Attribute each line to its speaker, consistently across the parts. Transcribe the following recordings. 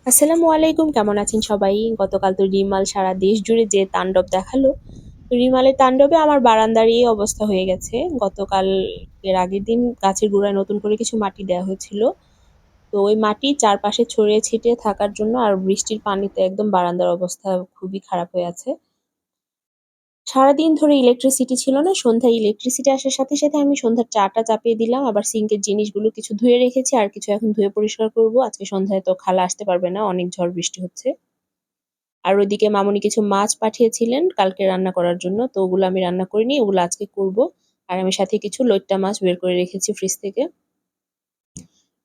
Speaker 1: আসসালামু আলাইকুম, কেমন আছেন সবাই? গতকাল তো রিমাল সারা দেশ জুড়ে যে তাণ্ডব দেখালো, তো রিমালের তাণ্ডবে আমার বারান্দার এই অবস্থা হয়ে গেছে। গতকাল এর আগের দিন গাছের গোড়ায় নতুন করে কিছু মাটি দেওয়া হয়েছিল। তো ওই মাটি চারপাশে ছড়িয়ে ছিটিয়ে থাকার জন্য আর বৃষ্টির পানিতে একদম বারান্দার অবস্থা খুবই খারাপ হয়ে আছে। সারাদিন ধরে ইলেকট্রিসিটি ছিল না। সন্ধ্যায় ইলেকট্রিসিটি আসার সাথে সাথে আমি সন্ধ্যার চাটা চাপিয়ে দিলাম। আবার সিঙ্কের জিনিসগুলো কিছু ধুয়ে রেখেছি, আর কিছু এখন ধুয়ে পরিষ্কার করব। আজকে সন্ধ্যায় তো খালা আসতে পারবে না, অনেক ঝড় বৃষ্টি হচ্ছে। আর ওইদিকে মামুনি কিছু মাছ পাঠিয়েছিলেন কালকে রান্না করার জন্য, তো ওগুলো আমি রান্না করিনি, ওগুলো আজকে করব। আর আমি সাথে কিছু লইট্টা মাছ বের করে রেখেছি ফ্রিজ থেকে,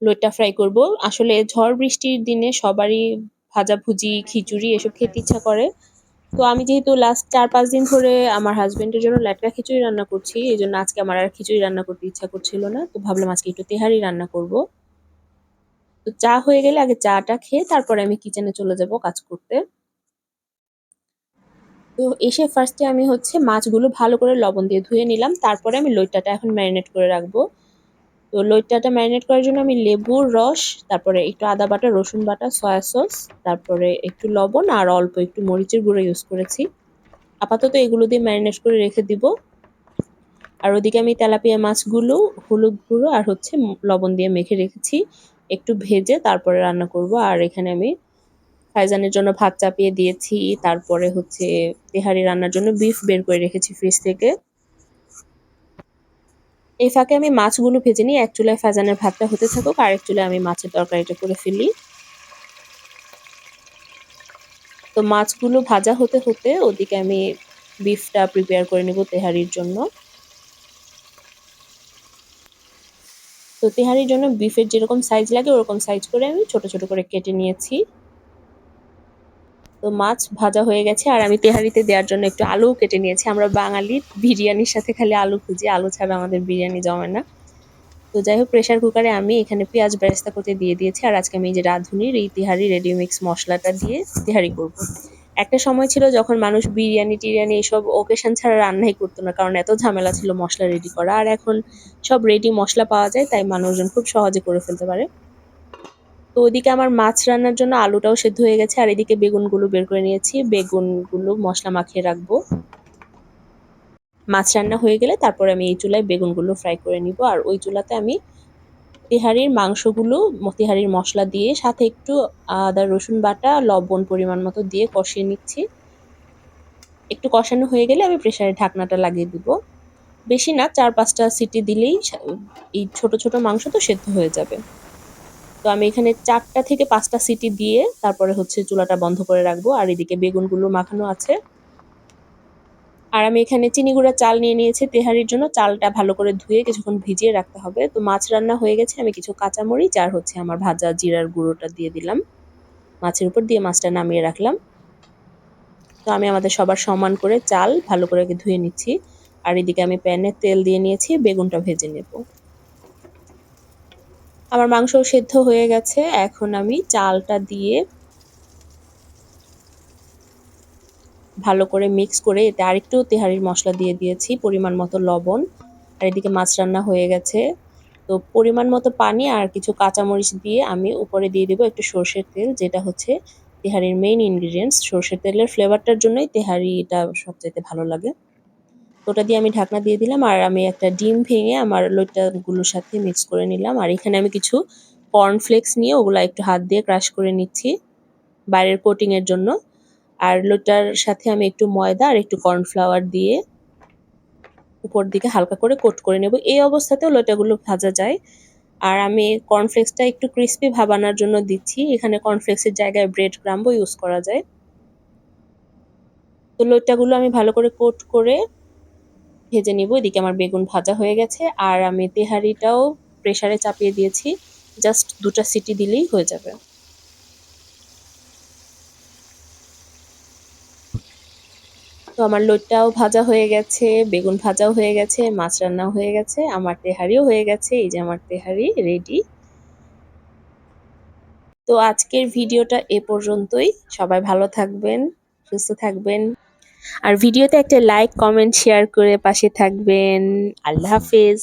Speaker 1: লইট্টা ফ্রাই করব। আসলে ঝড় বৃষ্টির দিনে সবারই ভাজাভুজি, খিচুড়ি এসব খেতে ইচ্ছা করে। তো আমি যেহেতু লাস্ট ৪-৫ দিন ধরে আমার হাজবেন্ডের জন্য ল্যাটকা খিচুড়ি রান্না করছি, এই জন্য আজকে আমার আর খিচুড়ি রান্না করতে ইচ্ছা করছিল না। তো ভাবলাম আজকে একটু তেহারি রান্না করব। তো চা হয়ে গেলে আগে চাটা খেয়ে তারপরে আমি কিচেনে চলে যাব কাজ করতে। তো এসে ফার্স্টে আমি মাছগুলো ভালো করে লবণ দিয়ে ধুয়ে নিলাম। তারপরে আমি লইট্টাটা এখন ম্যারিনেট করে রাখবো। তো লইট্টাটা ম্যারিনেট করার জন্য আমি লেবুর রস, তারপরে একটু আদা বাটা, রসুন বাটা, সয়া সস, তারপরে একটু লবণ আর অল্প একটু মরিচের গুঁড়ো ইউজ করেছি। আপাতত এগুলো দিয়ে ম্যারিনেট করে রেখে দিব। আর ওদিকে আমি তেলাপিয়া মাছগুলো হলুদ গুঁড়ো আর লবণ দিয়ে মেখে রেখেছি, একটু ভেজে তারপরে রান্না করব। আর এখানে আমি ফাইজানের জন্য ভাত চাপিয়ে দিয়েছি। তারপরে তেহারি রান্নার জন্য বিফ বের করে রেখেছি ফ্রিজ থেকে। এই ফাঁকে আমি মাছগুলো ভেজে নিই। এক চুলায় ফাইজানের ভাতটা হতে থাকুক, আর এক চুলায় আমি মাছের তরকারিটা করে ফেলি। তো মাছগুলো ভাজা হতে হতে ওদিকে আমি বিফটা প্রিপেয়ার করে নিব তেহারির জন্য। তো তেহারির জন্য বিফের যেরকম সাইজ লাগে ওরকম সাইজ করে আমি ছোট ছোট করে কেটে নিয়েছি। তো মাছ ভাজা হয়ে গেছে, আর আমি তেহারিতে দেওয়ার জন্য একটু আলু কেটে নিয়েছি। আমরা বাঙালি বিরিয়ানির সাথে খালি আলু খুঁজি, আলু ছাড়া আমাদের বিরিয়ানি জমে না। তো যাই হোক, প্রেসার কুকারে আমি এখানে পেঁয়াজ বেরেস্তা করতে দিয়ে দিয়েছি। আর আজকে আমি এই যে রাঁধুনির এই তেহারি রেডি মিক্স মশলাটা দিয়ে তেহারি করব। একটা সময় ছিল যখন মানুষ বিরিয়ানি টিরিয়ানি এসব ওকেশন ছাড়া রান্নাই করতো না, কারণ এত ঝামেলা ছিল মশলা রেডি করা। আর এখন সব রেডি মশলা পাওয়া যায়, তাই মানুষজন খুব সহজে করে ফেলতে পারে। তো ওইদিকে আমার মাছ রান্নার জন্য আলুটাও সেদ্ধ হয়ে গেছে, আর এদিকে বেগুনগুলো বের করে নিয়েছি। বেগুনগুলো মশলা মাখিয়ে রাখবো। মাছ রান্না হয়ে গেলে তারপরে আমি এই চুলায় বেগুনগুলো ফ্রাই করে নিব। আর ওই চুলাতে আমি তেহারির মাংসগুলো, তেহারির মশলা দিয়ে সাথে একটু আদা রসুন বাটা, লবণ পরিমাণ মতো দিয়ে কষিয়ে নিচ্ছি। একটু কষানো হয়ে গেলে আমি প্রেসারের ঢাকনাটা লাগিয়ে দিব। বেশি না, ৪-৫টা সিটি দিলেই এই ছোট ছোট মাংস তো সেদ্ধ হয়ে যাবে। তো আমি এখানে ৪টা থেকে ৫টা সিটি দিয়ে তারপরে চুলাটা বন্ধ করে রাখবো। আর এদিকে বেগুনগুলো মাখানো আছে। আর আমি এখানে চিনি গুঁড়া চাল নিয়ে নিয়েছি তেহারির জন্য। চালটা ভালো করে ধুয়ে কিছুক্ষণ ভিজিয়ে রাখতে হবে। তো মাছ রান্না হয়ে গেছে, আমি কিছু কাঁচামরিচ আর আমার ভাজা জিরার গুঁড়োটা দিয়ে দিলাম মাছের উপর, দিয়ে মাছটা নামিয়ে রাখলাম। তো আমি আমাদের সবার সমান করে চাল ভালো করে ধুয়ে নিচ্ছি। আর এদিকে আমি প্যানে তেল দিয়ে নিয়েছি, বেগুনটা ভেজে নেব। আমার মাংস সেদ্ধ হয়ে গেছে, এখন আমি চালটা দিয়ে ভালো করে মিক্স করে এতে আরেকটু তেহারির মশলা দিয়ে দিয়েছি, পরিমাণ মতো লবণ। আর এদিকে মাছ রান্না হয়ে গেছে। তো পরিমাণ মতো পানি আর কিছু কাঁচামরিচ দিয়ে আমি উপরে দিয়ে দেবো একটু সর্ষের তেল, যেটা তেহারির মেইন ইনগ্রিডিয়েন্টস। সর্ষের তেলের ফ্লেভারটার জন্যই তেহারিটা সবচাইতে ভালো লাগে। তো ওটা দিয়ে আমি ঢাকনা দিয়ে দিলাম, আর আমি একটা ডিম ভেঙে আমার লইট্টাগুলোর সাথে মিক্স করে নিলাম। আর এখানে আমি কিছু কর্নফ্লেক্স নিয়ে ওগুলা একটু হাত দিয়ে ক্রাশ করে নিচ্ছি বাইরের কোটিং এর জন্য। আর লইট্টার সাথে আমি একটু ময়দা আর একটু কর্নফ্লাওয়ার দিয়ে উপর দিকে হালকা করে কোট করে নেব। এই অবস্থাতেও লইট্টাগুলো ভাজা যায়। আর আমি কর্নফ্লেক্সটা একটু ক্রিস্পি ভাব আনার জন্য দিচ্ছি। এখানে কর্নফ্লেক্সের জায়গায় ব্রেড ক্রাম্বও ইউজ করা যায়। তো লইট্টাগুলো আমি ভালো করে কোট করে ভেজে নিব। এদিকে আমার বেগুন ভাজা হয়ে গেছে, আর আমি তেহারিটাও প্রেসারে চাপিয়ে দিয়েছি। জাস্ট ২টা সিটি দিলেই হয়ে যাবে। তো আমার লইট্টাও ভাজা হয়ে গেছে, বেগুন ভাজাও হয়ে গেছে, মাছ রান্নাও হয়ে গেছে, আমার তেহারিও হয়ে গেছে। এই যে আমার তেহারি রেডি। তো আজকের ভিডিওটা এ পর্যন্তই। সবাই ভালো থাকবেন, সুস্থ থাকবেন। আর ভিডিওতে একটা লাইক, কমেন্ট, শেয়ার করে পাশে থাকবেন। আল্লাহ হাফেজ।